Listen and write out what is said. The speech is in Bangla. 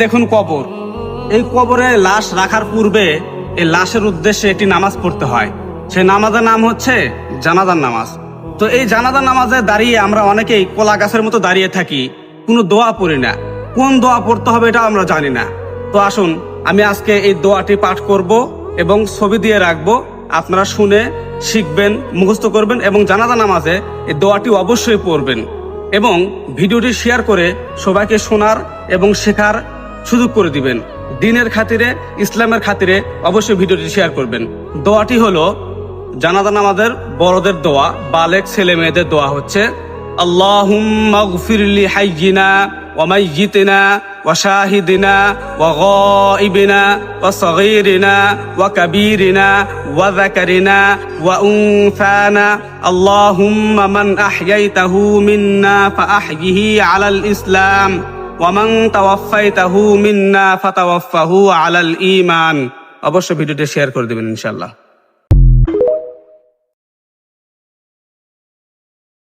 দেখুন কবর, এই কবরে লাশ রাখার পূর্বে এই লাশের উদ্দেশ্যে একটি নামাজ পড়তে হয়। সেই নামাজের নাম হচ্ছে জানাজার নামাজ। তো এই জানাজার নামাজে দাঁড়িয়ে আমরা অনেকেই কলা গাছের মতো দাঁড়িয়ে থাকি, কোনো দোয়া পড়ি না। কোন দোয়া পড়তে হবে এটা আমরা জানি না। তো আসুন আমি আজকে এই দোয়াটি পাঠ করব এবং ছবি দিয়ে রাখবো, আপনারা শুনে শিখবেন, মুখস্থ করবেন এবং জানাজা নামাজে এই দোয়াটি অবশ্যই পড়বেন এবং ভিডিওটি শেয়ার করে সবাইকে শোনার এবং শেখার সুযোগ করে দিবেন। দ্বীনের খাতিরে, ইসলামের খাতিরে অবশ্যই ভিডিওটি শেয়ার করবেন। দোয়াটি হলো জানাজা নামাজের বড়দের দোয়া, বালেক ছেলে মেয়েদের দোয়া হচ্ছে আল্লাহুম্মা গফির লি হাইয়িনা ওয়া মাইয়িতিনা ওয়া শাহিদিনা ওয়া গায়িবিনা ওয়া সগীরিনা ওয়া কাবীরিনা ওয়া যাকারিনা ওয়া উনসানা আল্লাহুম্মা মান আহইয়াইতাহু মিন্না ফাআহইহি আলাল ইসলাম ওয়া মান তাওয়াফাইতাহু মিন্না ফাতাওয়াফাহু আলাল ঈমান। অবশ্যই ভিডিওটি শেয়ার করে দিবেন ইনশাআল্লাহ।